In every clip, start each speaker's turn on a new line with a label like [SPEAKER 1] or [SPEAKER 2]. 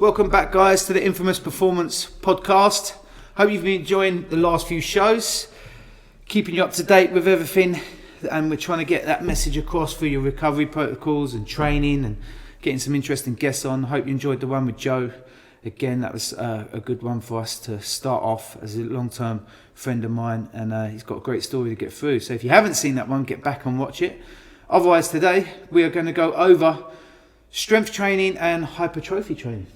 [SPEAKER 1] Welcome back, guys, to the Infamous Performance Podcast. Hope you've been enjoying the last few shows, keeping you up to date with everything, and we're trying to get that message across through your recovery protocols and training and getting some interesting guests on. Hope you enjoyed the one with Joe. Again, that was a good one for us to start off as a long-term friend of mine, and he's got a great story to get through. So if you haven't seen that one, get back and watch it. Otherwise, today we are going to go over strength training and hypertrophy training.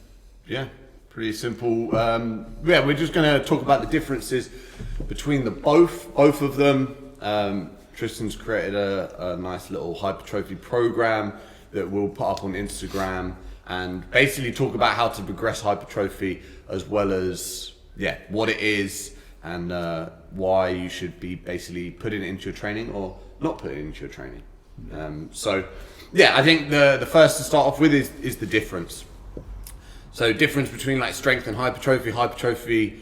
[SPEAKER 2] Yeah, pretty simple. We're just going to talk about the differences between both of them. Tristan's created a nice little hypertrophy program that we'll put up on Instagram and basically talk about how to progress hypertrophy, as well as what it is and why you should be basically putting it into your training or not putting it into your training. I think the first to start off with is the difference. So difference between like strength and hypertrophy. Hypertrophy,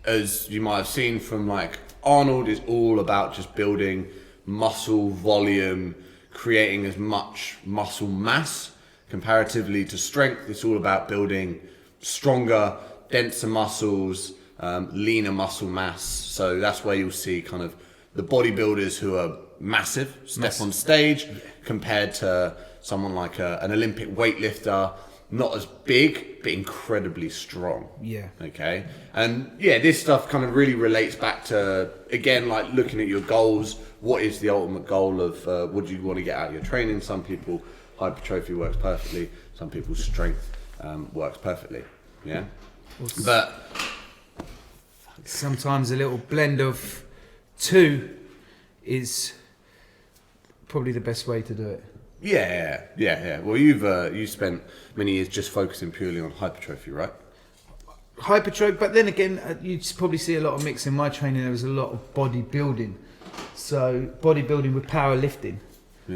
[SPEAKER 2] as you might have seen from like Arnold, is all about just building muscle volume, creating as much muscle mass. Comparatively to strength, it's all about building stronger, denser muscles, leaner muscle mass. So that's where you'll see kind of the bodybuilders who are massive step on stage compared to someone like an Olympic weightlifter, not as big but incredibly strong. Okay. And this stuff kind of really relates back to, again, like looking at your goals. What is the ultimate goal of what do you want to get out of your training? Some people hypertrophy works perfectly, some people's strength works perfectly. But
[SPEAKER 1] sometimes a little blend of two is probably the best way to do it. Well, you've spent many years just focusing purely on hypertrophy, right? Hypertrophy, but then again, you probably see a lot of mix in my training. There was a lot of bodybuilding, so bodybuilding with powerlifting.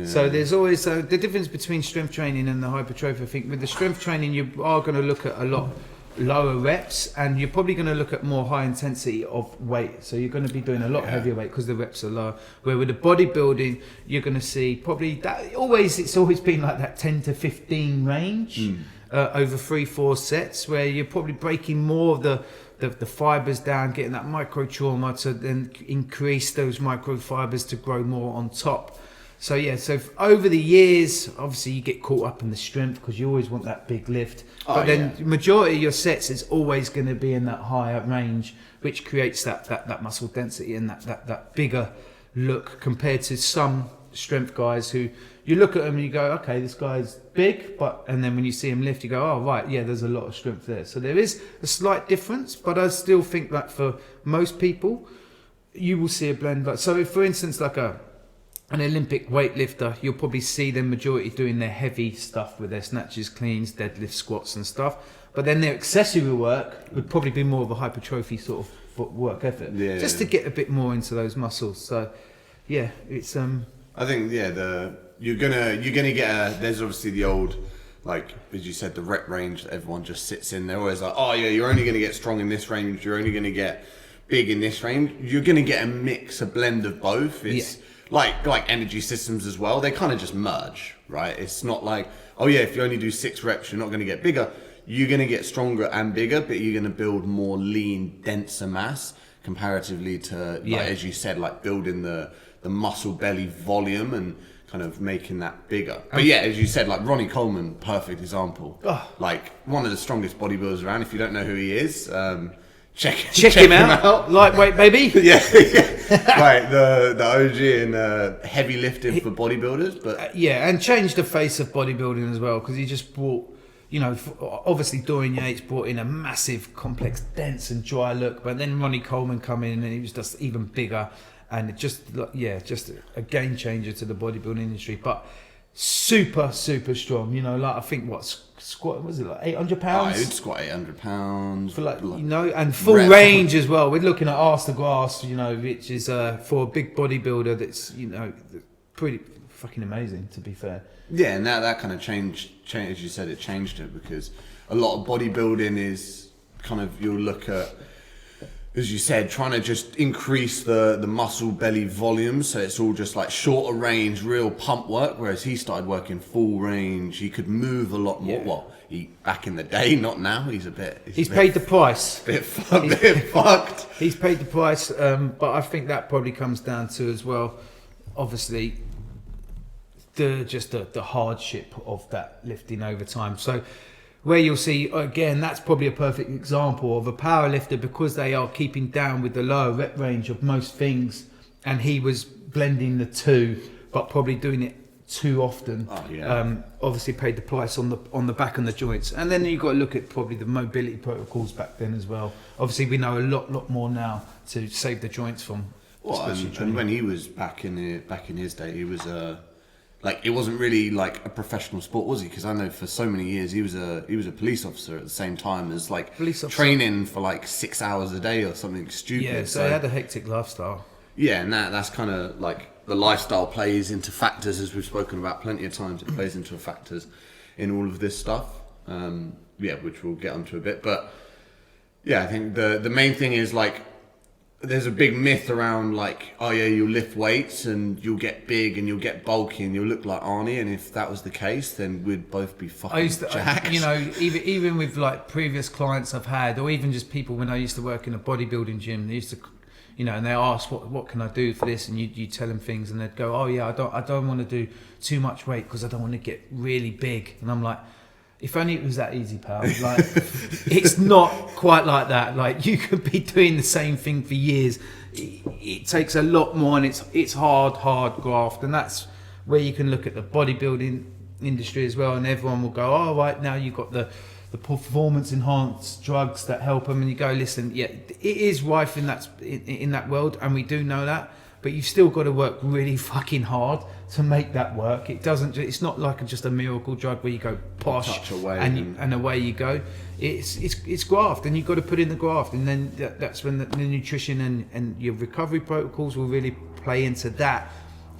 [SPEAKER 1] So there's always the difference between strength training and the hypertrophy. I think with the strength training, you are going to look at a lot lower reps, and you're probably going to look at more high intensity of weight. So you're going to be doing a lot heavier weight because the reps are lower. Where with the bodybuilding, you're going to see probably that it's always been like that 10 to 15 range over 3-4 sets, where you're probably breaking more of the fibers down, getting that micro trauma to then increase those microfibers to grow more on top. So over the years, obviously you get caught up in the strength because you always want that big lift. But then the majority of your sets is always going to be in that higher range, which creates that muscle density and that bigger look compared to some strength guys who you look at them and you go, okay, this guy's big, and then when you see him lift, you go, oh right, there's a lot of strength there. So there is a slight difference, but I still think that for most people, you will see a blend. So if, for instance, like an Olympic weightlifter, you'll probably see the majority doing their heavy stuff with their snatches, cleans, deadlift, squats and stuff. But then their accessory work would probably be more of a hypertrophy sort of work effort, just to get a bit more into those muscles. So, it's
[SPEAKER 2] I think you're gonna get there's obviously the old, like as you said, the rep range that everyone just sits in. They're always like, oh yeah, you're only gonna get strong in this range. You're only gonna get big in this range. You're gonna get a mix, a blend of both. It's like energy systems as well, they kind of just merge, right? It's not like, if you only do 6 reps, you're not going to get bigger. You're going to get stronger and bigger, but you're going to build more lean, denser mass comparatively to, as you said, like building the muscle belly volume and kind of making that bigger. But as you said, like Ronnie Coleman, perfect example. Like one of the strongest bodybuilders around. If you don't know who he is, Check him out. Lightweight, baby. Right, the OG in heavy lifting for bodybuilders, but
[SPEAKER 1] and changed the face of bodybuilding as well, because he just brought, obviously Dorian Yates brought in a massive, complex, dense and dry look, but then Ronnie Coleman come in and he was just even bigger, and it just a game changer to the bodybuilding industry. But super strong, I think squat, was it like 800 pounds?
[SPEAKER 2] I'd squat 800 pounds
[SPEAKER 1] for and full range as well. We're looking at arse to grass, which is for a big bodybuilder that's pretty fucking amazing, to be fair.
[SPEAKER 2] And that kind of changed, as you said, it changed it, because a lot of bodybuilding is kind of, you'll look at as you said, trying to just increase the muscle belly volume, so it's all just like shorter range, real pump work. Whereas he started working full range, he could move a lot more. Well, back in the day, not now. He's
[SPEAKER 1] paid the price.
[SPEAKER 2] Bit fucked.
[SPEAKER 1] He's paid the price, but I think that probably comes down to as well, obviously, the hardship of that lifting over time. So where you'll see, again, that's probably a perfect example of a power lifter, because they are keeping down with the lower rep range of most things, and he was blending the two, but probably doing it too often. Obviously paid the price on the back and the joints. And then you've got to look at probably the mobility protocols back then as well. Obviously we know a lot more now to save the joints from.
[SPEAKER 2] And when he was back in his day, he was it wasn't really like a professional sport, was he? Because I know for so many years he was a police officer at the same time as training for like 6 hours a day or something stupid.
[SPEAKER 1] Yeah, so he had a hectic lifestyle.
[SPEAKER 2] Yeah, and that's kind of like the lifestyle plays into factors, as we've spoken about plenty of times. It plays into factors in all of this stuff. Which we'll get onto a bit. But yeah, I think the main thing is like, there's a big myth around like, oh yeah, you'll lift weights and you'll get big and you'll get bulky and you'll look like Arnie, and if that was the case, then we'd both be fucking jacked.
[SPEAKER 1] Even with like previous clients I've had, or even just people when I used to work in a bodybuilding gym, they used to, and they ask what can I do for this, and you tell them things, and they'd go, oh yeah, I don't want to do too much weight because I don't want to get really big, and I'm like, if only it was that easy, pal. Like, it's not quite like that. Like, you could be doing the same thing for years. It takes a lot more, and it's hard graft. And that's where you can look at the bodybuilding industry as well. And everyone will go, oh, right, now you've got the performance enhanced drugs that help them. And you go, listen, yeah, it is rife in that world, and we do know that. But you've still got to work really fucking hard to make that work. It's not like just a miracle drug where you go posh and away you go. It's graft, and you've got to put in the graft, and then that's when the nutrition and your recovery protocols will really play into that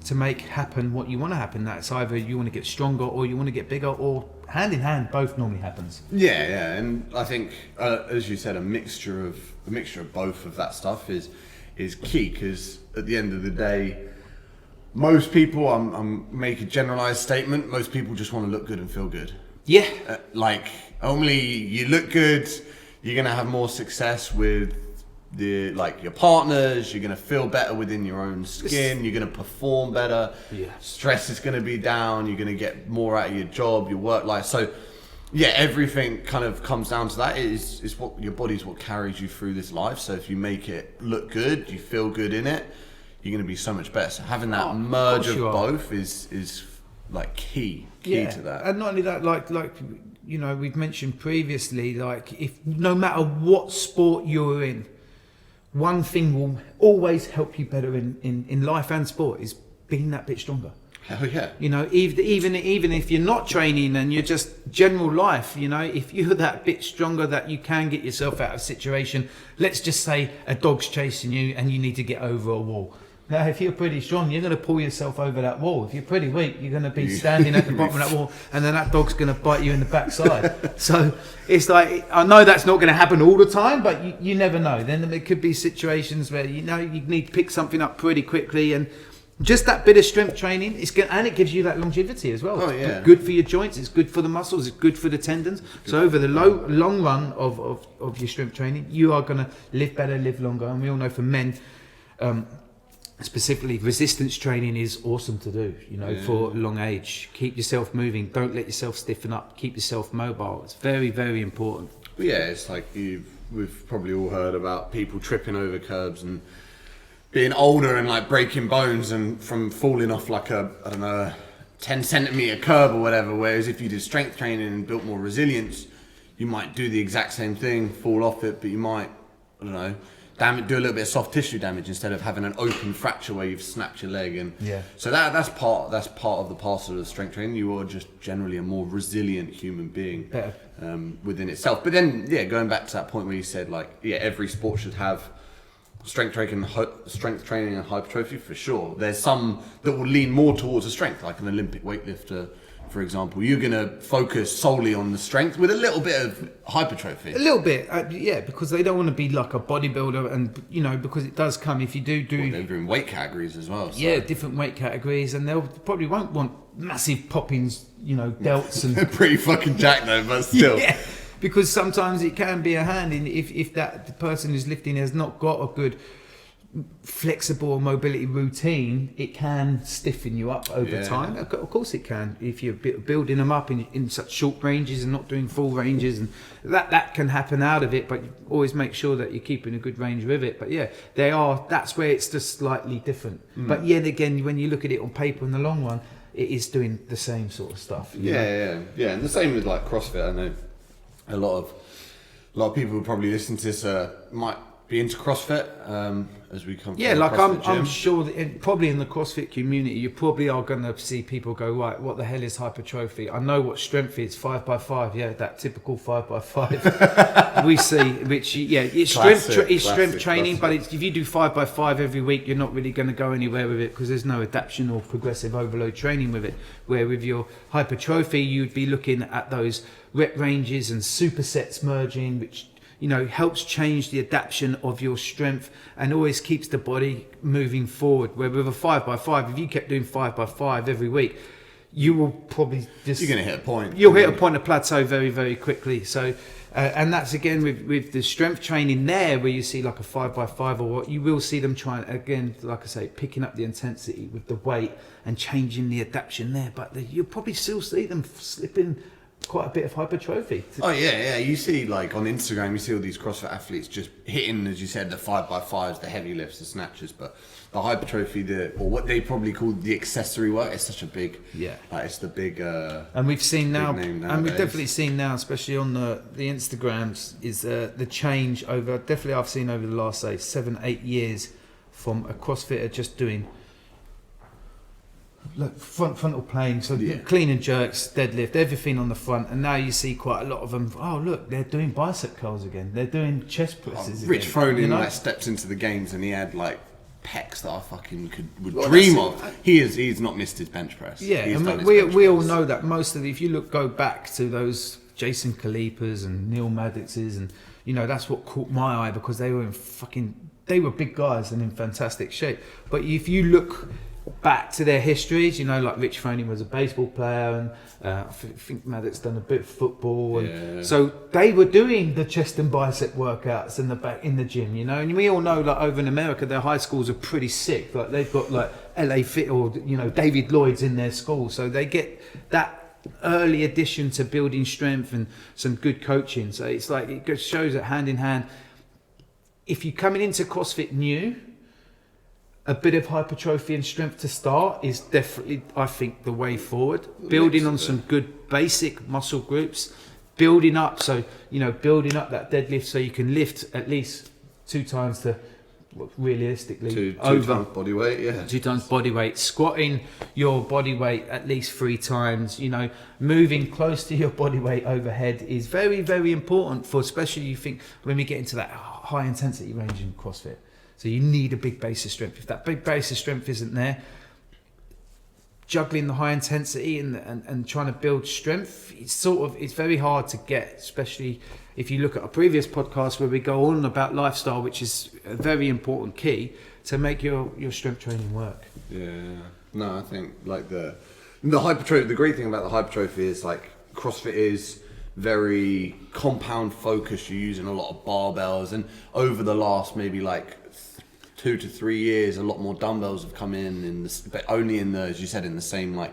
[SPEAKER 1] to make happen what you want to happen. That's either you want to get stronger or you want to get bigger, or hand in hand, both normally happens.
[SPEAKER 2] Yeah, and I think as you said, a mixture of both of that stuff is key, because at the end of the day, most people, I'm make a generalized statement, most people just want to look good and feel good.
[SPEAKER 1] Yeah.
[SPEAKER 2] Only you look good, you're going to have more success with your partners, you're going to feel better within your own skin, you're going to perform better, stress is going to be down, you're going to get more out of your job, your work life. So yeah, everything kind of comes down to that. Is what your body's what carries you through this life. So if you make it look good, you feel good in it, you're going to be so much better. So having that merge of both is like key to that.
[SPEAKER 1] And not only that, like we've mentioned previously, like if no matter what sport you're in, one thing will always help you better in life and sport is being that bit stronger.
[SPEAKER 2] Hell yeah.
[SPEAKER 1] Even if you're not training and you're just general life, if you're that bit stronger that you can get yourself out of a situation, let's just say a dog's chasing you and you need to get over a wall. Now, if you're pretty strong, you're going to pull yourself over that wall. If you're pretty weak, you're going to be standing at the bottom of that wall, and then that dog's going to bite you in the backside. So it's like, I know that's not going to happen all the time, but you never know. Then there could be situations where you need to pick something up pretty quickly, and just that bit of strength training and it gives you that longevity as well. It's good for your joints, it's good for the muscles, it's good for the tendons. So over the long run of your strength training, you are going to live better, live longer. And we all know for men, specifically, resistance training is awesome to do, for long age. Keep yourself moving, don't let yourself stiffen up, keep yourself mobile. It's very, very important.
[SPEAKER 2] Yeah, it's like we've probably all heard about people tripping over curbs and being older and like breaking bones and from falling off like a 10 centimeter curb or whatever. Whereas if you did strength training and built more resilience, you might do the exact same thing, fall off it, but you might, do a little bit of soft tissue damage instead of having an open fracture where you've snapped your leg. And so that's part of the parcel of strength training. You are just generally a more resilient human being within itself. But then, going back to that point where you said every sport should have strength training and hypertrophy, for sure. There's some that will lean more towards the strength, like an Olympic weightlifter for example, you're going to focus solely on the strength with a little bit of hypertrophy.
[SPEAKER 1] A little bit, yeah, because they don't want to be like a bodybuilder, and because it does come if you do.
[SPEAKER 2] Well, they're doing weight categories as well. So.
[SPEAKER 1] Yeah, different weight categories, and they'll probably won't want massive poppings, delts and.
[SPEAKER 2] They're pretty fucking jacked though, but still.
[SPEAKER 1] Yeah, because sometimes it can be a hand in if the person who's lifting has not got a good flexible mobility routine, it can stiffen you up over time. Of course it can, if you're building them up in such short ranges and not doing full ranges, and that can happen out of it, but you always make sure that you're keeping a good range with it. But yeah, that's where it's just slightly different. But yet again, when you look at it on paper in the long run, it is doing the same sort of stuff.
[SPEAKER 2] Yeah, and the same with like CrossFit. I know a lot of people who probably listen to this might be into CrossFit as we come.
[SPEAKER 1] Yeah, like I'm sure that probably in the CrossFit community, you probably are going to see people go, right, what the hell is hypertrophy? I know what strength is, 5x5. Yeah, that typical 5x5 we see, which it's strength training, but if you do 5x5 every week, you're not really going to go anywhere with it because there's no adaptation or progressive overload training with it. Where with your hypertrophy, you'd be looking at those rep ranges and supersets merging, which helps change the adaptation of your strength and always keeps the body moving forward. Where with a 5x5, if you kept doing 5x5 every week, you will probably just...
[SPEAKER 2] You're going to hit a point.
[SPEAKER 1] You'll hit a point of plateau very, very quickly. So, and that's again with the strength training there, where you see like a 5x5 or what, you will see them trying, again, like I say, picking up the intensity with the weight and changing the adaptation there. But you'll probably still see them slipping quite a bit of hypertrophy.
[SPEAKER 2] Oh yeah. You see, like on Instagram, you see all these CrossFit athletes just hitting, as you said, the 5x5s, the heavy lifts, the snatches, but the hypertrophy, or what they probably call the accessory work, it's such a big, it's the big.
[SPEAKER 1] And we've seen now, and we've definitely seen now, especially on the Instagrams, is the change over. Definitely, I've seen over the last 7-8 years from a CrossFitter just doing. Look, frontal plane, so clean and jerks, deadlift, everything on the front, and now you see quite a lot of them. Oh, look, they're doing bicep curls again. They're doing chest presses.
[SPEAKER 2] Rich Froning steps into the games and he had like pecs that I fucking would dream of. He's not missed his bench press.
[SPEAKER 1] Yeah, and we all know that most of if you go back to those Jason Kalipas and Neil Maddixes, and that's what caught my eye because they were big guys and in fantastic shape. But if you look back to their histories, like Rich Froning was a baseball player, and I think Maddox done a bit of football, and so they were doing the chest and bicep workouts in the gym, and we all know like over in America their high schools are pretty sick, like they've got like LA Fit or David Lloyd's in their school, so they get that early addition to building strength and some good coaching. So it's like it just shows that hand in hand, if you're coming into CrossFit new, a bit of hypertrophy and strength to start is definitely, I think, the way forward. Building on some good basic muscle groups, building up that deadlift so you can lift at least 2 times to, realistically,
[SPEAKER 2] two times body weight,
[SPEAKER 1] 2 times body weight. Squatting your body weight at least 3 times. Moving close to your body weight overhead is very, very important for, especially you think when we get into that high intensity range in CrossFit. So you need a big base of strength. If that big base of strength isn't there, juggling the high intensity and trying to build strength, it's very hard to get, especially if you look at a previous podcast where we go on about lifestyle, which is a very important key to make your strength training work.
[SPEAKER 2] Yeah. No, I think like the hypertrophy, the great thing about the hypertrophy is like CrossFit is very compound focused. You're using a lot of barbells, and over the last maybe like 2 to 3 years, a lot more dumbbells have come but only in the, as you said, in the same like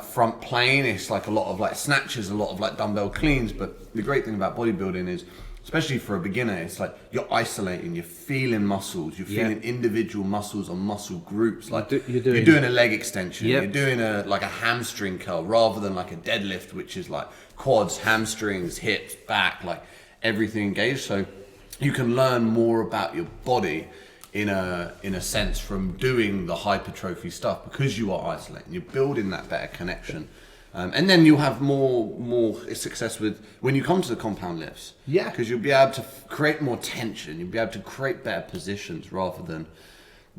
[SPEAKER 2] front plane. It's like a lot of like snatches, a lot of like dumbbell cleans. But the great thing about bodybuilding is, especially for a beginner, it's like you're isolating, you're feeling muscles, you're feeling individual muscles or muscle groups. Like you're doing a leg extension, you're doing a hamstring curl rather than like a deadlift, which is like quads, hamstrings, hips, back, like everything engaged. So you can learn more about your body in a sense from doing the hypertrophy stuff, because you are isolating, you're building that better connection, and then you'll have more success with when you come to the compound lifts, because you'll be able to create more tension, you'll be able to create better positions rather than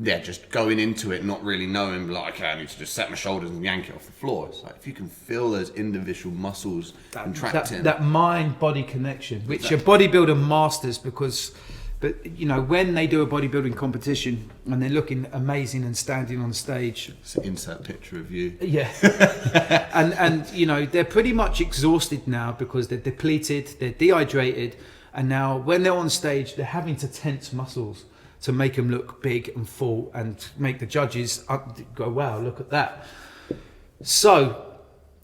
[SPEAKER 2] just going into it not really knowing, like, okay, I need to just set my shoulders and yank it off the floor. It's like if you can feel those individual muscles contracting.
[SPEAKER 1] That mind-body connection, which a bodybuilder masters but you know, when they do a bodybuilding competition and they're looking amazing and standing on stage.
[SPEAKER 2] It's an insert picture of you.
[SPEAKER 1] Yeah. and you know, they're pretty much exhausted now because they're depleted, they're dehydrated, and now when they're on stage, they're having to tense muscles to make them look big and full and make the judges go, wow, look at that. So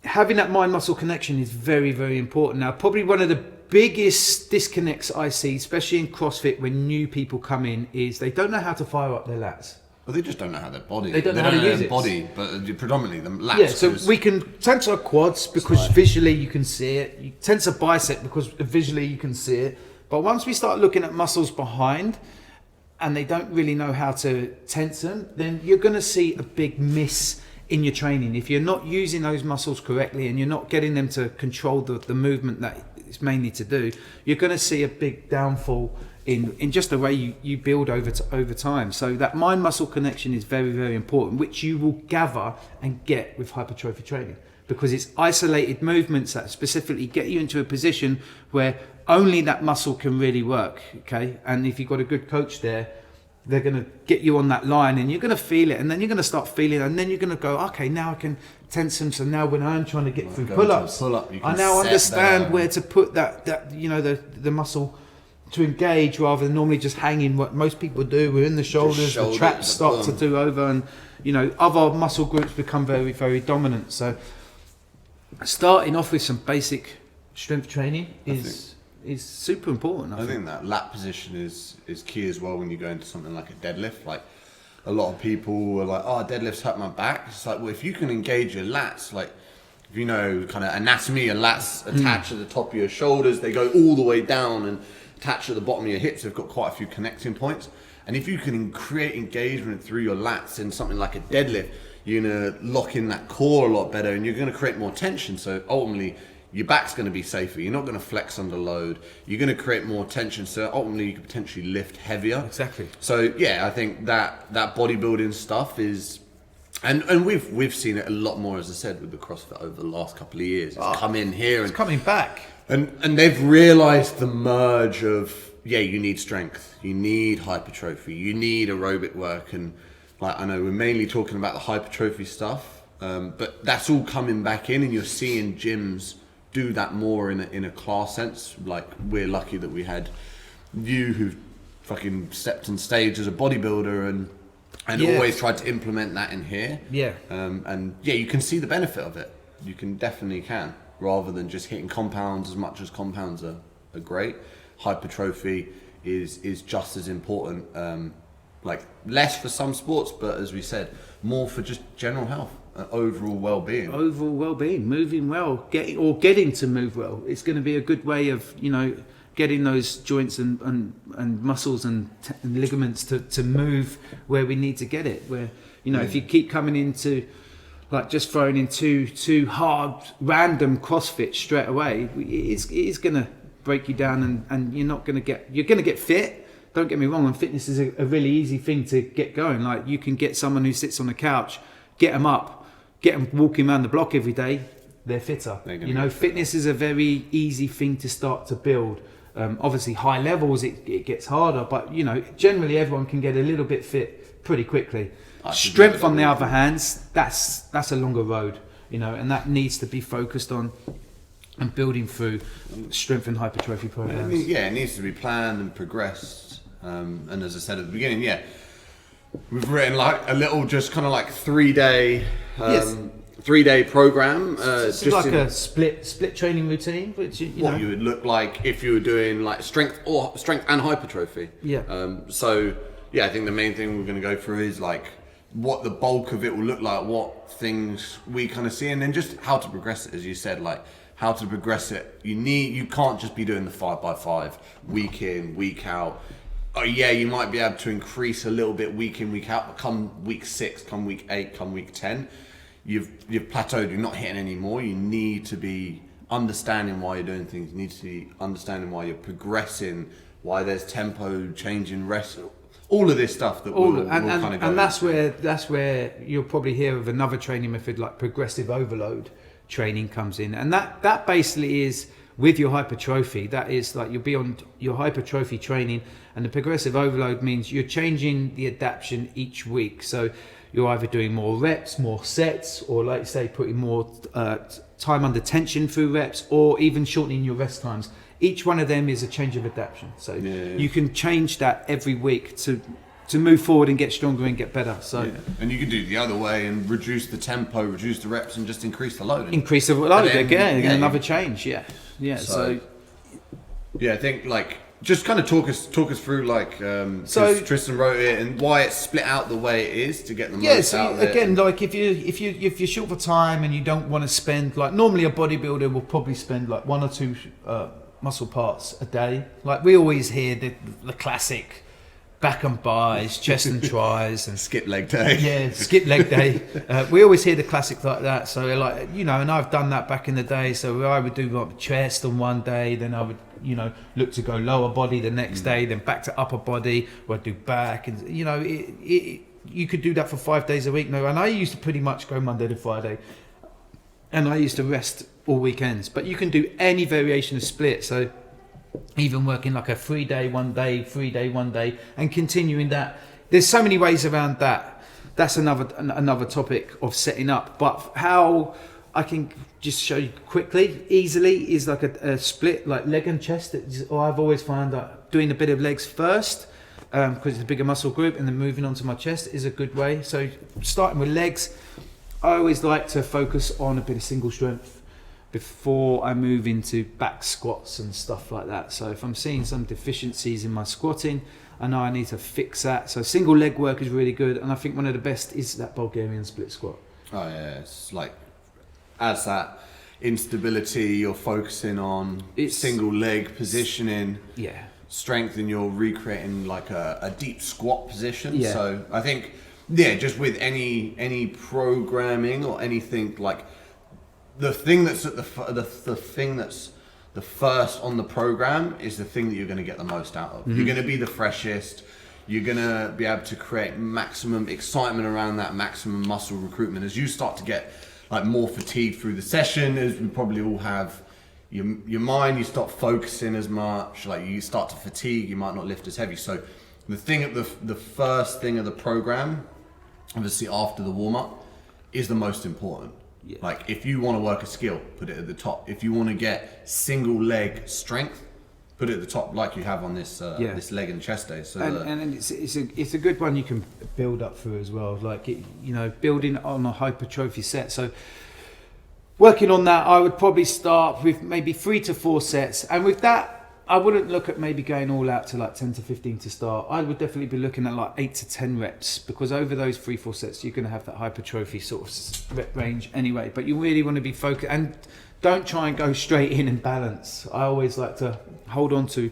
[SPEAKER 1] having that mind-muscle connection is very, very important. Now, probably one of the biggest disconnects I see, especially in CrossFit when new people come in, is they don't know how to fire up their lats.
[SPEAKER 2] Well, they just don't know how their body.
[SPEAKER 1] They don't know how to use
[SPEAKER 2] their
[SPEAKER 1] it.
[SPEAKER 2] body, but predominantly the lats.
[SPEAKER 1] Yeah, so we can tense our quads because visually you can see it. You tense a bicep because visually you can see it. But once we start looking at muscles behind, and they don't really know how to tense them, then you're going to see a big miss in your training. If you're not using those muscles correctly and you're not getting them to control the movement that it's mainly to do, you're going to see a big downfall in just the way you build over time. So that mind-muscle connection is very, very important, which you will gather and get with hypertrophy training, because it's isolated movements that specifically get you into a position where only that muscle can really work, okay? And if you've got a good coach there, they're going to get you on that line and you're going to feel it, and then you're going to start feeling it, and then you're going to go, okay, now I can tense them. So now when I'm trying to get through pull-ups, I now understand where to put that you know, the muscle to engage rather than normally just hanging. What most people do, we're in the shoulders, the traps start to do over, and you know, other muscle groups become very, very dominant. So starting off with some basic strength training is super important.
[SPEAKER 2] I think that lat position is key as well when you go into something like a deadlift. Like a lot of people are like, oh, deadlifts hurt my back. It's like, well, if you can engage your lats, like if you know kind of anatomy, your lats attach at the top of your shoulders, they go all the way down and attach at the bottom of your hips. They've got quite a few connecting points. And if you can create engagement through your lats in something like a deadlift, you're going to lock in that core a lot better and you're going to create more tension. So ultimately, your back's going to be safer. You're not going to flex under load. You're going to create more tension. So ultimately, you can potentially lift heavier.
[SPEAKER 1] Exactly.
[SPEAKER 2] So yeah, I think that bodybuilding stuff is, and we've seen it a lot more, as I said, with the CrossFit over the last couple of years. It's come in here and
[SPEAKER 1] it's coming back.
[SPEAKER 2] And they've realised the merge of, yeah, you need strength, you need hypertrophy, you need aerobic work, and like I know we're mainly talking about the hypertrophy stuff, but that's all coming back in, and you're seeing gyms do that more in a class sense. Like we're lucky that we had you who fucking stepped on stage as a bodybuilder and always tried to implement that in here. Yeah. And yeah, you can see the benefit of it. You can definitely can, rather than just hitting compounds. As much as compounds are great, hypertrophy is just as important. Like less for some sports, but as we said, more for just general health. Overall well-being. Overall
[SPEAKER 1] well-being, moving well, getting to move well. It's going to be a good way of, you know, getting those joints and muscles and ligaments to move where we need to get it. Where, you know, if you keep coming into like just throwing in too hard, random CrossFit straight away, it is going to break you down, and you're going to get fit. Don't get me wrong, and fitness is a really easy thing to get going. Like you can get someone who sits on the couch, get them up, get them walking around the block every day, they're fitter. You know, fitness is a very easy thing to start to build. Obviously, high levels, it gets harder, but you know, generally everyone can get a little bit fit pretty quickly. Strength, on the other hand, that's a longer road, you know, and that needs to be focused on and building through strength and hypertrophy programs.
[SPEAKER 2] I mean, yeah, it needs to be planned and progressed. And as I said at the beginning, yeah, we've written like a little, just kind of like 3-day program.
[SPEAKER 1] It's just like a split training routine, which you know,
[SPEAKER 2] you would look like if you were doing like strength and hypertrophy.
[SPEAKER 1] Yeah.
[SPEAKER 2] So yeah, I think the main thing we're going to go through is like what the bulk of it will look like, what things we kind of see, and then just how to progress it, as you said, like how to progress it. You can't just be doing the 5x5 week in, week out. Oh yeah, you might be able to increase a little bit week in, week out, but come week 6, come week 8, come week 10, you've plateaued, you're not hitting anymore. You need to be understanding why you're doing things. You need to be understanding why you're progressing, why there's tempo, changing rest. all of this stuff that we'll kind of go
[SPEAKER 1] and that's where you'll probably hear of another training method like progressive overload training comes in, and that basically is with your hypertrophy. That is like you'll be on your hypertrophy training, and the progressive overload means you're changing the adaptation each week. So you're either doing more reps, more sets, or like say putting more time under tension through reps, or even shortening your rest times. Each one of them is a change of adaptation. So you can change that every week to move forward and get stronger and get better. So
[SPEAKER 2] and you can do it the other way and reduce the tempo, reduce the reps, and just increase the load.
[SPEAKER 1] Increase the load again, another change. So
[SPEAKER 2] I think like just kind of talk us through like so Tristan wrote it and why it's split out the way it is to get the most out of it.
[SPEAKER 1] Again, like if you're short for time and you don't want to spend, like normally a bodybuilder will probably spend like 1 or 2 muscle parts a day. Like we always hear the classic back and buys, chest and tries, and
[SPEAKER 2] skip leg day.
[SPEAKER 1] Yeah, skip leg day. We always hear the classic like that. So like, you know, and I've done that back in the day. So I would do like chest on one day, then I would, you know, look to go lower body the next day, then back to upper body, or I'd do back, and you know, you could do that for 5 days a week. No, and I used to pretty much go Monday to Friday, and I used to rest all weekends. But you can do any variation of split. So even working like a 3 day, 1 day, 3 day, 1 day, and continuing that. There's so many ways around that. That's another topic of setting up. But how I can just show you quickly, easily, is like a split, like leg and chest. I've always found that doing a bit of legs first, because it's a bigger muscle group, and then moving on to my chest is a good way. So starting with legs, I always like to focus on a bit of single strength before I move into back squats and stuff like that. So if I'm seeing some deficiencies in my squatting, I know I need to fix that. So single leg work is really good, and I think one of the best is that Bulgarian split squat.
[SPEAKER 2] Oh yeah, it's like as that instability, you're focusing on single leg positioning.
[SPEAKER 1] Yeah.
[SPEAKER 2] Strength, and you're recreating like a deep squat position. Yeah. So I think just with any programming or anything, like the thing that's at the thing that's the first on the program is the thing that you're going to get the most out of. Mm-hmm. You're going to be the freshest. You're going to be able to create maximum excitement around that, maximum muscle recruitment. As you start to get like more fatigue through the session, as we probably all have, your mind, you start focusing as much, like you start to fatigue, you might not lift as heavy. So the thing at the first thing of the program, obviously after the warm-up, is the most important. Yeah. Like if you want to work a skill, put it at the top. If you want to get single leg strength, put it at the top, like you have on this this leg and chest day. So
[SPEAKER 1] and it's a good one you can build up through as well. Like building on a hypertrophy set. So working on that, I would probably start with maybe 3 to 4 sets, and with that, I wouldn't look at maybe going all out to like 10 to 15 to start. I would definitely be looking at like 8 to 10 reps, because over those 3-4 sets, you're going to have that hypertrophy sort of rep range anyway. But you really want to be focused, and don't try and go straight in and balance. I always like to hold on to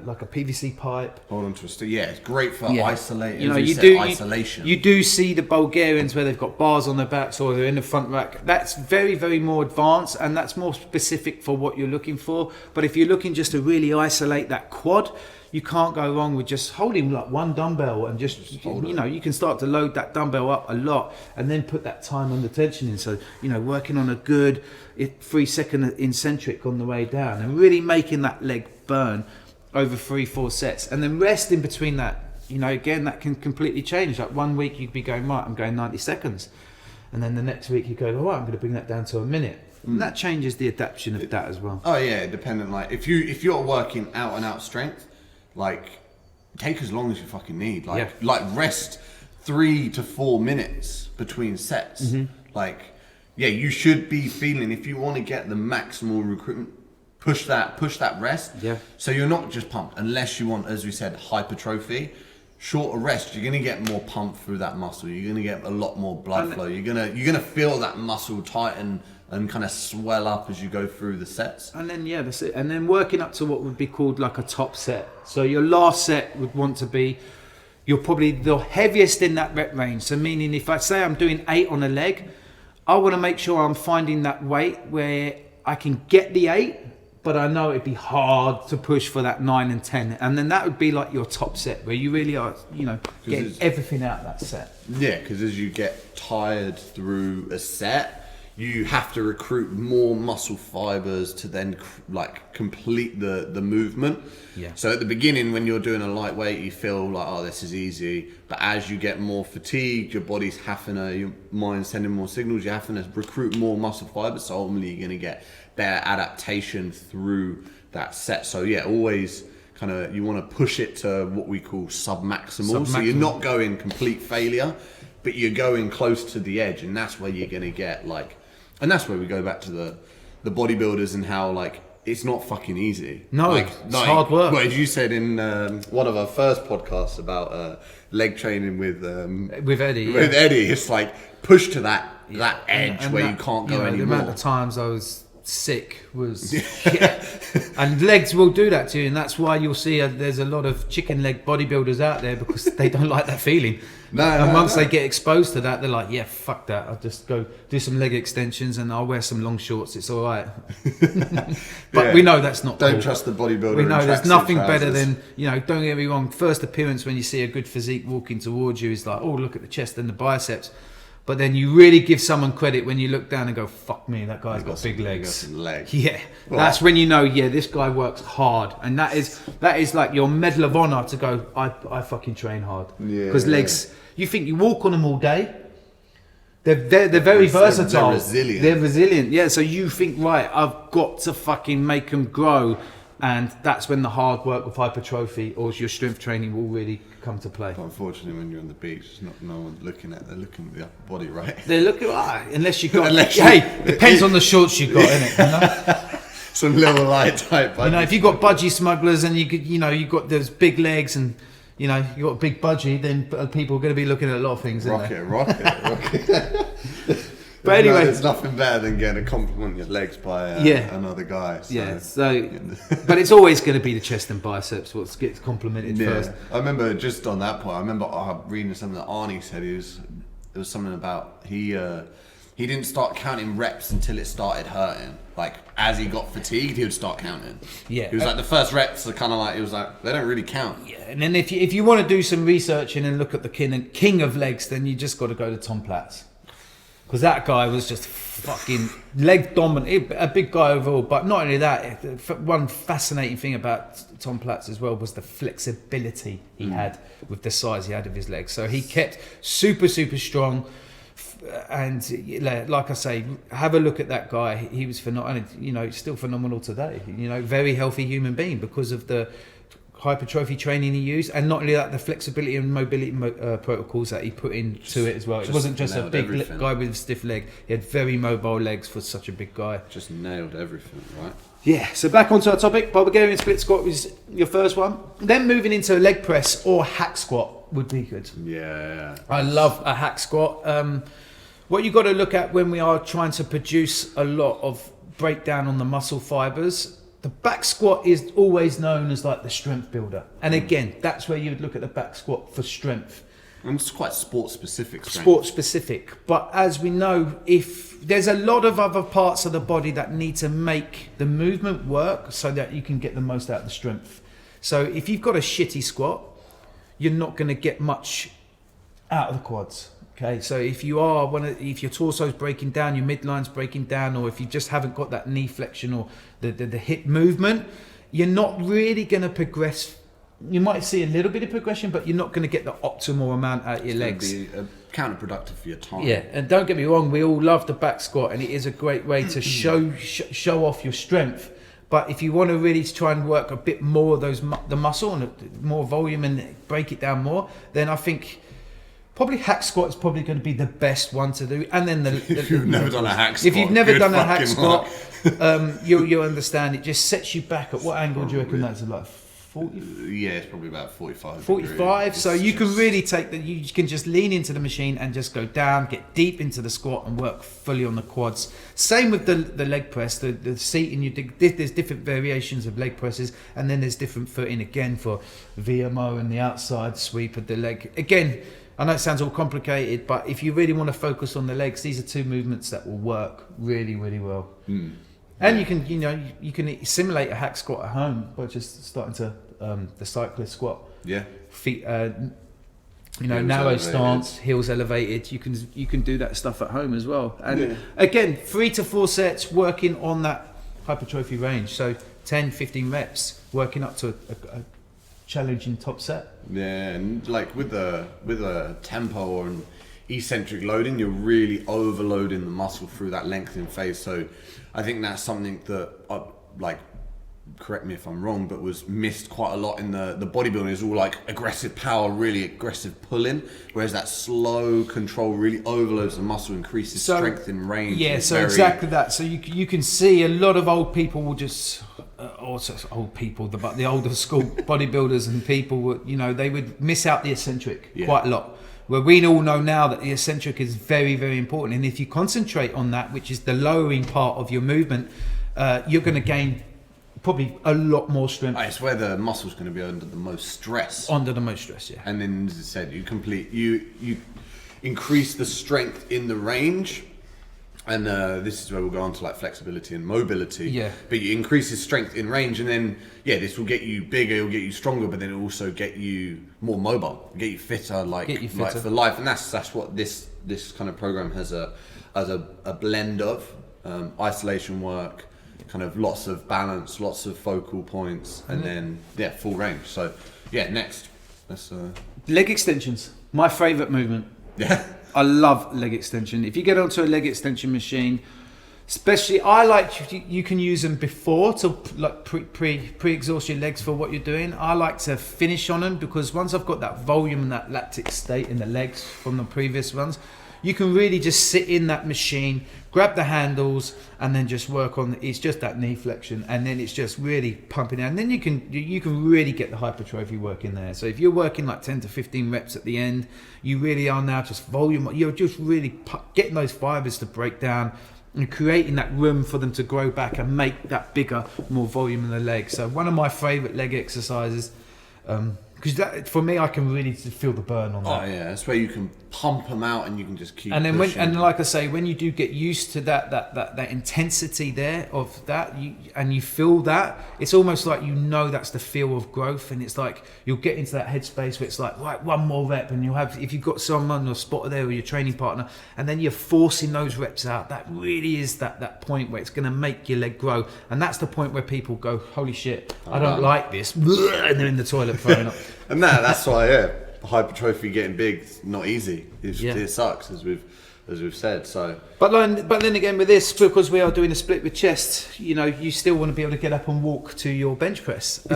[SPEAKER 1] like a PVC pipe.
[SPEAKER 2] Hold on to a stick. Yeah, it's great for isolating.
[SPEAKER 1] Isolation. You do see the Bulgarians where they've got bars on their backs or they're in the front rack. That's very, very more advanced, and that's more specific for what you're looking for. But if you're looking just to really isolate that quad, you can't go wrong with just holding like one dumbbell and just, you can start to load that dumbbell up a lot and then put that time under tension in. So, working on a good 3-second eccentric on the way down and really making that leg burn over 3-4 sets, and then rest in between that. Again, that can completely change. Like 1 week you'd be going, right, I'm going 90 seconds. And then the next week you go, all right, I'm going to bring that down to a minute. And that changes the adaptation of that as well.
[SPEAKER 2] Oh yeah, dependent. Like if you're working out and out strength, like take as long as you fucking need. Like rest 3 to 4 minutes between sets. Mm-hmm. You should be feeling, if you want to get the maximal recruitment, push that rest. Yeah. So you're not just pumped, unless you want, as we said, hypertrophy. Shorter rest, you're gonna get more pump through that muscle. You're gonna get a lot more blood flow. You're gonna feel that muscle tighten and kind of swell up as you go through the sets.
[SPEAKER 1] And then that's it. And then working up to what would be called like a top set. So your last set would want to be, you're probably the heaviest in that rep range. So meaning if I say I'm doing 8 on a leg, I want to make sure I'm finding that weight where I can get the 8,
[SPEAKER 3] but I know it'd be hard to push for that 9 and 10. And then that would be like your top set where you really are, getting everything out of that set.
[SPEAKER 2] Yeah, because as you get tired through a set, you have to recruit more muscle fibers to then complete the movement.
[SPEAKER 3] Yeah.
[SPEAKER 2] So at the beginning, when you're doing a lightweight, you feel like, oh, this is easy. But as you get more fatigued, your body's your mind's sending more signals. You're having to recruit more muscle fibers. So ultimately, you're going to get better adaptation through that set. So yeah, always kind of you want to push it to what we call submaximal. So you're not going complete failure, but you're going close to the edge, and that's where you're going to get and that's where we go back to the bodybuilders and how it's not fucking easy.
[SPEAKER 3] No, it's hard work.
[SPEAKER 2] Well, as you said in one of our first podcasts about leg training with
[SPEAKER 3] Eddie.
[SPEAKER 2] With Eddie, it's push to that edge where you can't go anymore.
[SPEAKER 3] The amount of times I was sick was and legs will do that to you, and that's why you'll see there's a lot of chicken leg bodybuilders out there because they don't like that feeling. Once they get exposed to that, they're like, yeah, fuck that, I'll just go do some leg extensions and I'll wear some long shorts, it's all right. But we know that's not
[SPEAKER 2] don't
[SPEAKER 3] cool.
[SPEAKER 2] Trust the bodybuilder.
[SPEAKER 3] We know there's nothing better than, don't get me wrong, first appearance when you see a good physique walking towards you is like, oh, look at the chest and the biceps. But then you really give someone credit when you look down and go, fuck me, that guy's got big legs. Yeah, well, that's when you know, this guy works hard. And that is like your medal of honor to go, I fucking train hard. Because legs, you think you walk on them all day. They're very versatile. They're resilient. Yeah, so you think, right, I've got to fucking make them grow. And that's when the hard work of hypertrophy or your strength training will really come to play.
[SPEAKER 2] But unfortunately, when you're on the beach, no one's looking at. They're looking at the upper body, right?
[SPEAKER 3] They're looking unless you got. Depends on the shorts you got, innit?
[SPEAKER 2] Some little light type.
[SPEAKER 3] If you got budgie smugglers and you got those big legs and you got a big budgie, then people are going to be looking at a lot of things.
[SPEAKER 2] Rocket. But anyway, there's nothing better than getting a compliment on your legs by another guy. So.
[SPEAKER 3] But it's always going to be the chest and biceps what gets complimented first.
[SPEAKER 2] I remember just on that point. I remember reading something that Arnie said. There was something about he didn't start counting reps until it started hurting. As he got fatigued, he would start counting. Yeah, he was the first reps are kind of it was they don't really count.
[SPEAKER 3] Yeah, and then if you want to do some researching and look at the king of legs, then you just got to go to Tom Platz. Because that guy was just fucking leg dominant, a big guy overall. But not only that, one fascinating thing about Tom Platz as well was the flexibility he had with the size he had of his legs. So he kept super, super strong. And like I say, have a look at that guy. He was phenomenal, still phenomenal today. Very healthy human being because of the hypertrophy training he used, and not only that, the flexibility and mobility protocols that he put into it as well. It wasn't just a big guy with a stiff leg. He had very mobile legs for such a big guy.
[SPEAKER 2] Just nailed everything, right?
[SPEAKER 3] Yeah, so back onto our topic. Bulgarian split squat was your first one. Then moving into a leg press or hack squat would be good.
[SPEAKER 2] Yeah.
[SPEAKER 3] I love a hack squat. What you've got to look at when we are trying to produce a lot of breakdown on the muscle fibers, the back squat is always known as the strength builder. And again, that's where you'd look at the back squat for strength.
[SPEAKER 2] And it's quite sport specific.
[SPEAKER 3] Sport specific. But as we know, if there's a lot of other parts of the body that need to make the movement work so that you can get the most out of the strength. So if you've got a shitty squat, you're not going to get much out of the quads. Okay, so if your torso's breaking down, your midline's breaking down, or if you just haven't got that knee flexion or the hip movement, you're not really going to progress. You might see a little bit of progression, but you're not going to get the optimal amount out of your legs.
[SPEAKER 2] It's going to be counterproductive for your time.
[SPEAKER 3] Yeah, and don't get me wrong, we all love the back squat, and it is a great way to show off your strength. But if you want to really try and work a bit more of the muscle and more volume and break it down more, then I think probably hack squat is probably going to be the best one to do. And then
[SPEAKER 2] if you've never done a hack squat,
[SPEAKER 3] if you've never done a hack squat, you'll understand it just sets you back. At what angle do you reckon that's like? 40?
[SPEAKER 2] Yeah, it's probably about 45.
[SPEAKER 3] 45. So you can really you can just lean into the machine and just go down, get deep into the squat and work fully on the quads. Same with the leg press, the seating. There's different variations of leg presses, and then there's different footing again for VMO and the outside sweep of the leg. Again, I know it sounds all complicated, but if you really want to focus on the legs, these are two movements that will work really, really well. And you can, you can simulate a hack squat at home by just starting to the cyclist squat.
[SPEAKER 2] Yeah.
[SPEAKER 3] Feet,
[SPEAKER 2] Heels
[SPEAKER 3] narrow
[SPEAKER 2] elevated.
[SPEAKER 3] stance, heels elevated. You can do that stuff at home as well. And again, 3 to 4 sets working on that hypertrophy range. So 10, 15 reps, working up to a challenging top set.
[SPEAKER 2] Yeah, and like with a tempo or an eccentric loading, you're really overloading the muscle through that lengthening phase. So I think that's something that, correct me if I'm wrong, but was missed quite a lot in the bodybuilding. Is all like aggressive power, really aggressive pulling, whereas that slow control really overloads the muscle, increases strength in range.
[SPEAKER 3] Yeah, so exactly that. So you can see a lot of old people will just, also old people, but the older school bodybuilders and people would, they would miss out the eccentric quite a lot. Where we all know now that the eccentric is very, very important. And if you concentrate on that, which is the lowering part of your movement, you're going to gain probably a lot more strength.
[SPEAKER 2] It's where the muscle's going to be under the most stress.
[SPEAKER 3] Under the most stress, yeah.
[SPEAKER 2] And then, as I said, you increase the strength in the range. And this is where we'll go on to like flexibility and mobility.
[SPEAKER 3] Yeah.
[SPEAKER 2] But you increase the strength in range, and then this will get you bigger, it'll get you stronger, but then it'll also get you more mobile, get you fitter, like for life. And that's what this kind of program has a blend of isolation work, kind of lots of balance, lots of focal points, and then full range. So next, let's
[SPEAKER 3] leg extensions. My favourite movement.
[SPEAKER 2] Yeah.
[SPEAKER 3] I love leg extension. If you get onto a leg extension machine, especially I like you can use them before to like pre-exhaust your legs for what you're doing. I like to finish on them because once I've got that volume and that lactic state in the legs from the previous ones, you can really just sit in that machine, grab the handles, and then just work on. It's just that knee flexion, and then it's just really pumping out. And then you can really get the hypertrophy work in there. So if you're working like 10 to 15 reps at the end, you really are now just volume. You're just really getting those fibers to break down and creating that room for them to grow back and make that bigger, more volume in the leg. So one of my favourite leg exercises. Because for me, I can really feel the burn on that.
[SPEAKER 2] Oh yeah, that's where you can pump them out and you can just keep.
[SPEAKER 3] And then
[SPEAKER 2] pushing.
[SPEAKER 3] like I say, when you do get used to that intensity there of that, you feel that, it's almost like that's the feel of growth, and it's like you'll get into that headspace where it's like right, one more rep, and you'll have, if you've got someone or spotter there or your training partner, and then you're forcing those reps out. That really is that point where it's going to make your leg grow, and that's the point where people go, holy shit, I don't like this, and they're in the toilet throwing up.
[SPEAKER 2] And that's why hypertrophy getting big is not easy. It sucks, as we've said. So, but
[SPEAKER 3] then again with this, because we are doing a split with chest, you still want to be able to get up and walk to your bench press.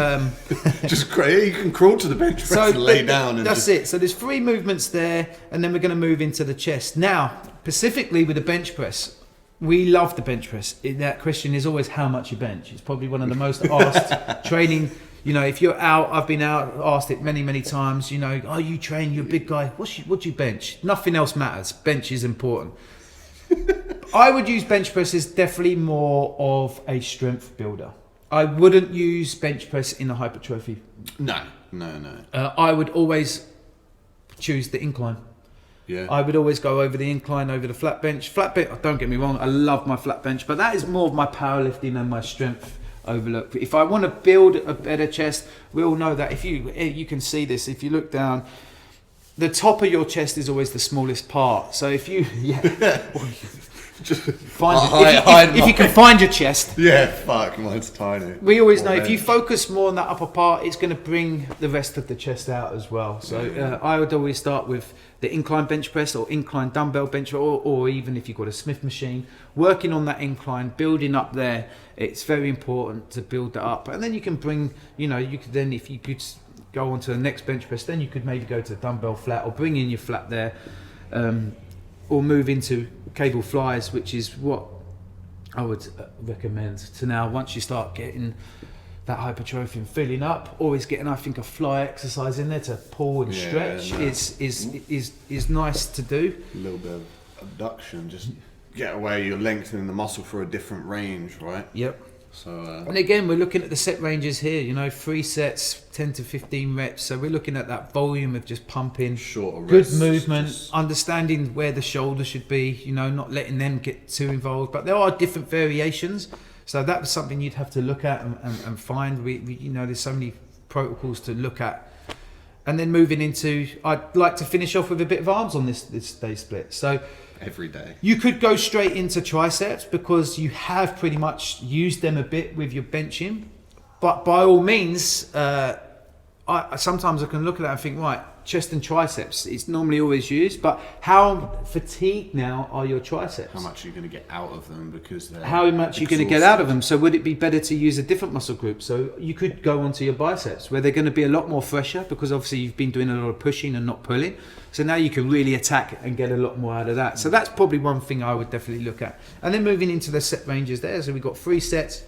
[SPEAKER 2] just you can crawl to the bench press and lay down. And
[SPEAKER 3] that's it. So there's 3 movements there, and then we're going to move into the chest now. Specifically with the bench press, we love the bench press. That question is always how much you bench. It's probably one of the most asked training. If you're out, I've been out, asked it many, many times, oh, you train, you're a big guy, what do you bench? Nothing else matters. Bench is important. I would use bench press as definitely more of a strength builder. I wouldn't use bench press in a hypertrophy.
[SPEAKER 2] No.
[SPEAKER 3] I would always choose the incline.
[SPEAKER 2] Yeah.
[SPEAKER 3] I would always go over the incline, over the flat bench. Flat bench, don't get me wrong, I love my flat bench, but that is more of my powerlifting and my strength overlook. If I want to build a better chest, we all know that if you can see this, if you look down, the top of your chest is always the smallest part. So if you if you can find your chest,
[SPEAKER 2] mine's tiny.
[SPEAKER 3] we always know if you focus more on that upper part, it's going to bring the rest of the chest out as well. So I would always start with the incline bench press or incline dumbbell bench, or even if you've got a Smith machine, working on that incline, building up there. It's very important to build that up, and then you can bring, you could then, if you could go on to the next bench press, then you could maybe go to dumbbell flat or bring in your flat there, or move into cable flies, which is what I would recommend to now. Once you start getting that hypertrophy and filling up, always getting, I think, a fly exercise in there to pull and stretch is nice to do. A
[SPEAKER 2] little bit of abduction, just get away, you're lengthening the muscle for a different range, right?
[SPEAKER 3] Yep.
[SPEAKER 2] So
[SPEAKER 3] and again, we're looking at the set ranges here, 3 sets, 10 to 15 reps. So we're looking at that volume of just pumping,
[SPEAKER 2] shorter
[SPEAKER 3] good
[SPEAKER 2] rests,
[SPEAKER 3] movement, understanding where the shoulder should be, not letting them get too involved. But there are different variations. So that was something you'd have to look at and find. We, you know, there's so many protocols to look at. And then moving into, I'd like to finish off with a bit of arms on this day split. So
[SPEAKER 2] every day. You
[SPEAKER 3] could go straight into triceps because you have pretty much used them a bit with your benching. But by all means, sometimes I can look at that and think, right, chest and triceps, it's normally always used, but how fatigued now are your triceps?
[SPEAKER 2] How much are you going to get out of them because they're
[SPEAKER 3] how much you're going to get out of them? So would it be better to use a different muscle group? So you could go onto your biceps where they're going to be a lot more fresher because obviously you've been doing a lot of pushing and not pulling. So now you can really attack and get a lot more out of that. So that's probably one thing I would definitely look at. And then moving into the set ranges there. So we've got 3 sets,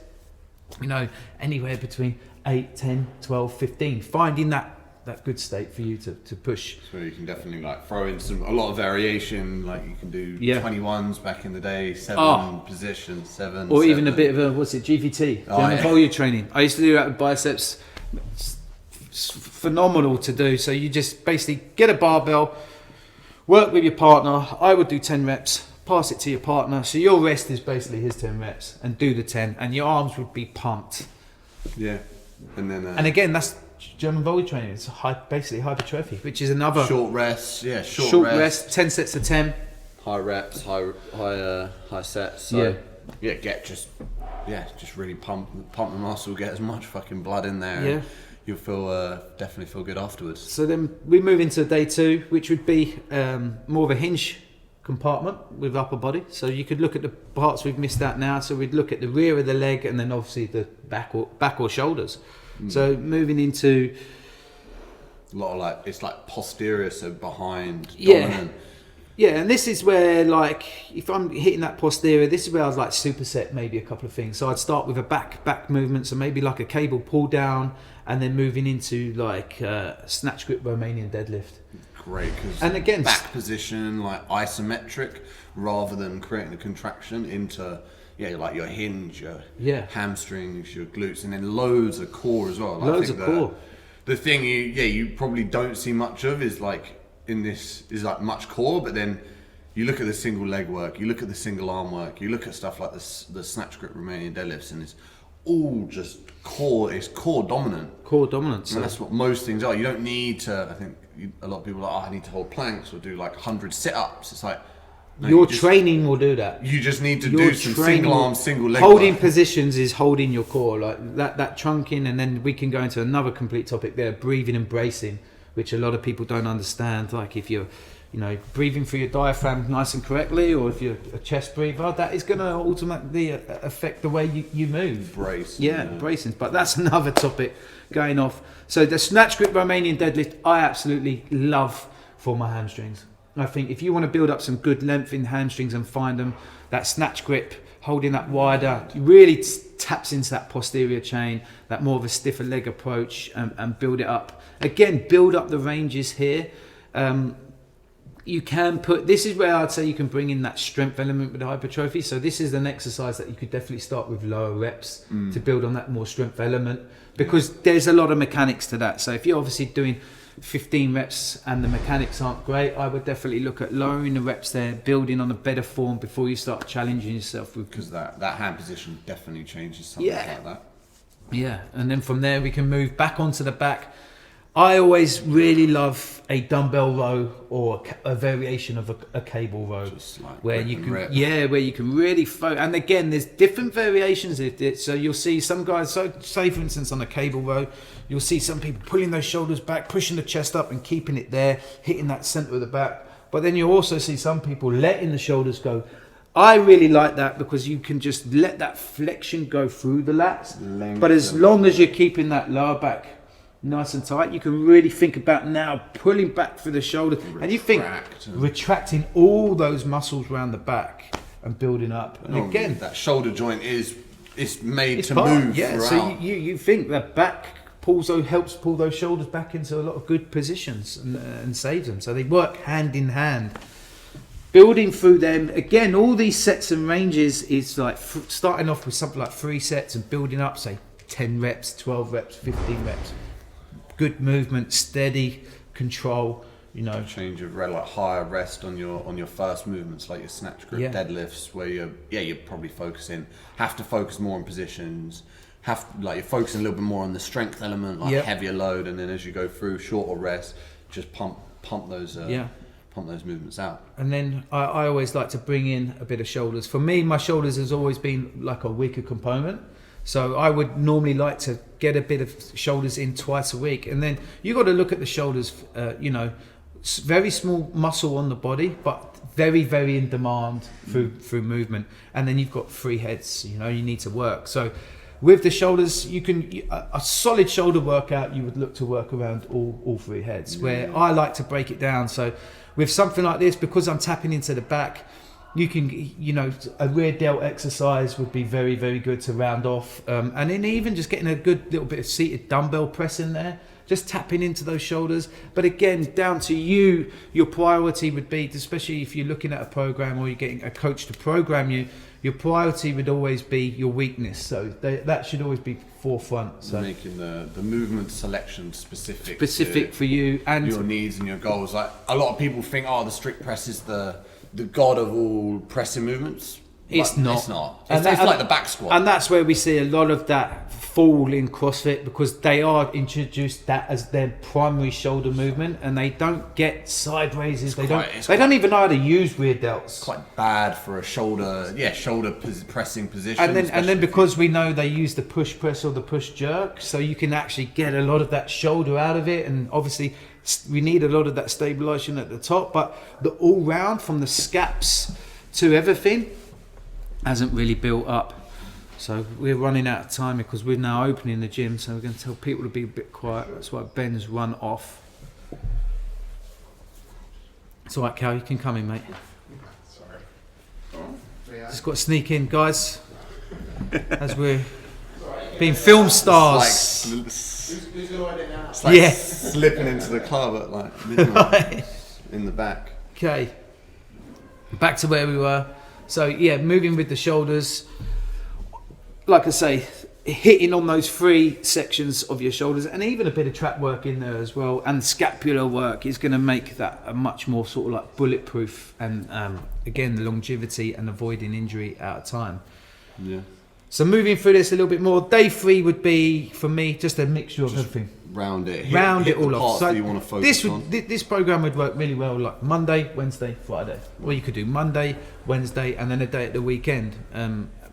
[SPEAKER 3] you know, anywhere between 8, 10, 12, 15. Finding that good state for you to push.
[SPEAKER 2] So you can definitely like throw in a lot of variation, like you can do 21s back in the day, 7 positions, 7.
[SPEAKER 3] Or 7. Even a bit of a, what's it, GVT, volume training. I used to do that with biceps. It's phenomenal to do. So you just basically get a barbell, work with your partner. I would do 10 reps, pass it to your partner. So your rest is basically his 10 reps and do the 10 and your arms would be pumped.
[SPEAKER 2] Yeah. And then
[SPEAKER 3] and again, that's German volley training. It's basically hypertrophy, which is another
[SPEAKER 2] short rest. Yeah,
[SPEAKER 3] short rest. 10 sets of 10.
[SPEAKER 2] High reps, high sets. So just really pump the muscle. Get as much fucking blood in there.
[SPEAKER 3] Yeah,
[SPEAKER 2] you'll definitely feel good afterwards.
[SPEAKER 3] So then we move into day 2, which would be more of a hinge compartment with upper body. So you could look at the parts we've missed out now. So we'd look at the rear of the leg and then obviously the back or shoulders. So moving into
[SPEAKER 2] a lot of it's posterior, so behind dominant.
[SPEAKER 3] Yeah, and this is where if I'm hitting that posterior, this is where I was superset maybe a couple of things. So I'd start with a back movement, so maybe like a cable pull down, and then moving into snatch grip Romanian deadlift.
[SPEAKER 2] Great, because
[SPEAKER 3] and again
[SPEAKER 2] back position isometric rather than creating a contraction into. Yeah, like your hinge, your hamstrings, your glutes, and then loads of core as well.
[SPEAKER 3] Loads of core.
[SPEAKER 2] The thing you probably don't see much of is much core, but then you look at the single leg work, you look at the single arm work, you look at stuff like the snatch grip Romanian deadlifts, and it's all just core. It's core dominant.
[SPEAKER 3] Core dominant.
[SPEAKER 2] So that's what most things are. You don't need to. I think a lot of people are I need to hold planks or do 100 sit-ups. It's
[SPEAKER 3] no, training will do that.
[SPEAKER 2] You just need to do some single arm, single leg.
[SPEAKER 3] Holding positions is holding your core, that trunking, and then we can go into another complete topic there, breathing and bracing, which a lot of people don't understand. Like if you're, breathing through your diaphragm nice and correctly, or if you're a chest breather, that is going to automatically affect the way you move.
[SPEAKER 2] Bracing.
[SPEAKER 3] But that's another topic going off. So the snatch grip Romanian deadlift, I absolutely love for my hamstrings. I think if you want to build up some good length in hamstrings and find them, that snatch grip, holding that wider, really taps into that posterior chain, that more of a stiffer leg approach, and build it up. Again, build up the ranges here. You can this is where I'd say you can bring in that strength element with the hypertrophy. So this is an exercise that you could definitely start with lower reps to build on that more strength element, because there's a lot of mechanics to that. So if you're obviously doing 15 reps and the mechanics aren't great, I would definitely look at lowering the reps there, building on a better form before you start challenging yourself with,
[SPEAKER 2] because that hand position definitely changes something like that.
[SPEAKER 3] Yeah, and then from there we can move back onto the back. I always really love a dumbbell row or a variation of a cable row, where you can where you can really focus. And again, there's different variations of it. So you'll see some guys, so say for instance on a cable row, you'll see some people pulling those shoulders back, pushing the chest up and keeping it there, hitting that center of the back. But then you also see some people letting the shoulders go. I really like that because you can just let that flexion go through the lats. But as long as you're keeping that lower back nice and tight, you can really think about now pulling back through the shoulder, and you think retracting all those muscles around the back and building up. And again,
[SPEAKER 2] that shoulder joint is made to move throughout.
[SPEAKER 3] So you think that back helps pull those shoulders back into a lot of good positions and saves them. So they work hand in hand. Building through them, again, all these sets and ranges is starting off with something like 3 sets and building up, say 10 reps, 12 reps, 15 reps. Good movement, steady control,
[SPEAKER 2] change of like higher rest on your first movements, like your snatch grip, deadlifts, where you're probably have to focus more on positions. You're focusing a little bit more on the strength element, like heavier load, and then as you go through shorter rest, just pump those movements out.
[SPEAKER 3] And then I always like to bring in a bit of shoulders. For me, my shoulders has always been like a weaker component. So I would normally like to get a bit of shoulders in twice a week. And then you got to look at the shoulders, very small muscle on the body, but very, very in demand through movement. And then you've got three heads, you need to work. So with the shoulders, a solid shoulder workout, you would look to work around all three heads, where I like to break it down. So with something like this, because I'm tapping into the back, you can, a rear delt exercise would be very, very good to round off. And then even just getting a good little bit of seated dumbbell press in there, just tapping into those shoulders. But again, down to you, your priority would be, especially if you're looking at a program or you're getting a coach to program you, your priority would always be your weakness. So that should always be forefront. So
[SPEAKER 2] making the movement selection specific
[SPEAKER 3] for you and
[SPEAKER 2] your needs and your goals. Like a lot of people think, the strict press is the god of all pressing movements.
[SPEAKER 3] It's not.
[SPEAKER 2] It's not. It's like the back squat.
[SPEAKER 3] And that's where we see a lot of that fall in CrossFit, because they are introduced that as their primary shoulder movement, and they don't get side raises. They don't even know how to use rear delts.
[SPEAKER 2] It's quite bad for a shoulder pressing position.
[SPEAKER 3] And then because we know they use the push press or the push jerk, so you can actually get a lot of that shoulder out of it. And obviously we need a lot of that stabilization at the top, but the all round from the scaps to everything hasn't really built up. So we're running out of time because we're now opening the gym, so we're going to tell people to be a bit quiet. That's why Ben's run off. It's all right, Cal, you can come in, mate. Sorry. Just got to sneak in, guys, as we're being film stars.
[SPEAKER 2] Who's going to edit now? It's like slipping into the club at like midnight in the back.
[SPEAKER 3] Okay, back to where we were. So moving with the shoulders, like I say, hitting on those three sections of your shoulders, and even a bit of trap work in there as well, and scapular work is going to make that a much more sort of like bulletproof, and again, the longevity and avoiding injury out of time.
[SPEAKER 2] Yeah.
[SPEAKER 3] So moving through this a little bit more, day 3 would be, for me, just a mixture of everything.
[SPEAKER 2] Round it
[SPEAKER 3] all off. So
[SPEAKER 2] you want to focus on.
[SPEAKER 3] This program would work really well, like Monday, Wednesday, Friday. Or you could do Monday, Wednesday, and then a day at the weekend,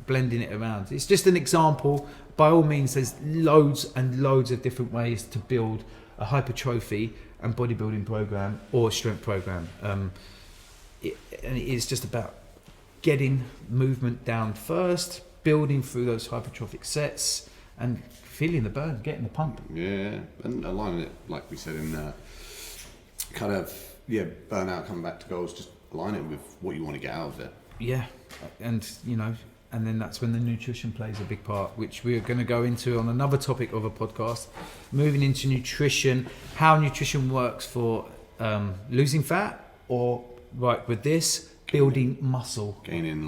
[SPEAKER 3] blending it around. It's just an example. By all means, there's loads and loads of different ways to build a hypertrophy and bodybuilding program or a strength program. And it is just about getting movement down first, building through those hypertrophic sets, and feeling the burn, getting the pump.
[SPEAKER 2] Yeah, and aligning it, like we said, in burnout, coming back to goals, just align it with what you want to get out of it.
[SPEAKER 3] Yeah, and and then that's when the nutrition plays a big part, which we're going to go into on another topic of a podcast, moving into nutrition, how nutrition works for losing fat, or right with this, building muscle.
[SPEAKER 2] Gaining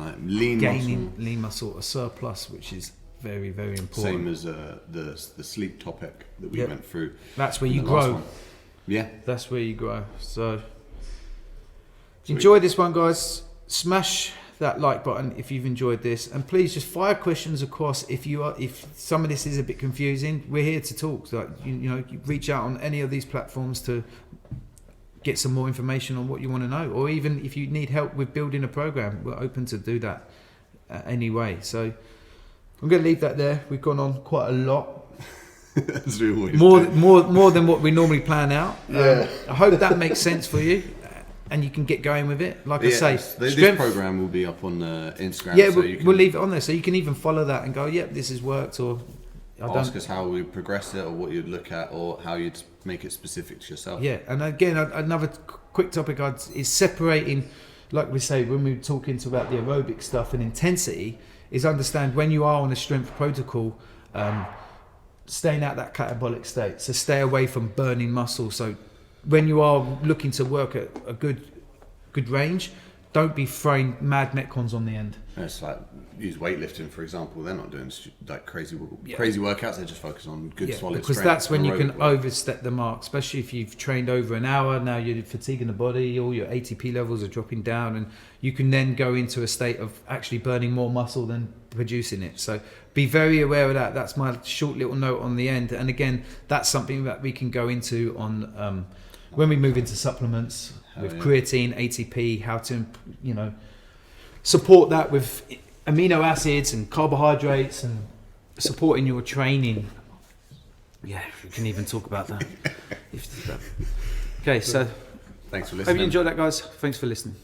[SPEAKER 2] lean muscle,
[SPEAKER 3] a surplus, which is very, very important.
[SPEAKER 2] Same as the sleep topic that we went through.
[SPEAKER 3] That's where you grow.
[SPEAKER 2] Yeah.
[SPEAKER 3] That's where you grow. So enjoy this one, guys. Smash that like button if you've enjoyed this, and please just fire questions across if some of this is a bit confusing. We're here to talk. So, you reach out on any of these platforms to get some more information on what you want to know, or even if you need help with building a program, we're open to do that anyway. So I'm going to leave that there. We've gone on quite a lot.
[SPEAKER 2] As we always
[SPEAKER 3] more than what we normally plan out.
[SPEAKER 2] Yeah.
[SPEAKER 3] I hope that makes sense for you, and you can get going with it. Like I say,
[SPEAKER 2] this program will be up on Instagram.
[SPEAKER 3] Yeah, we'll leave it on there, so you can even follow that and go, "Yep, this has worked," or
[SPEAKER 2] ask us how we progress it, or what you'd look at, or how you'd make it specific to yourself.
[SPEAKER 3] Yeah, and again, another quick topic is separating. Like we say when we were talking about the aerobic stuff and intensity, is understand when you are on a strength protocol. Staying out that catabolic state, so stay away from burning muscle. So when you are looking to work at a good range, don't be throwing mad metcons on the end.
[SPEAKER 2] It's like use weightlifting for example. They're not doing like crazy workouts. They're just focused on good solid.
[SPEAKER 3] Because
[SPEAKER 2] strength,
[SPEAKER 3] that's when you can
[SPEAKER 2] work.
[SPEAKER 3] overstep the mark, especially if you've trained over an hour. Now you're fatiguing the body, all your ATP levels are dropping down, and you can then go into a state of actually burning more muscle than producing it. So be very aware of that. That's my short little note on the end. And again, that's something that we can go into on when we move into supplements with creatine, ATP, how to, you know, support that with amino acids and carbohydrates and supporting your training. Yeah, we can even talk about that. Okay, so
[SPEAKER 2] thanks for listening.
[SPEAKER 3] hope you enjoyed that, guys. Thanks for listening.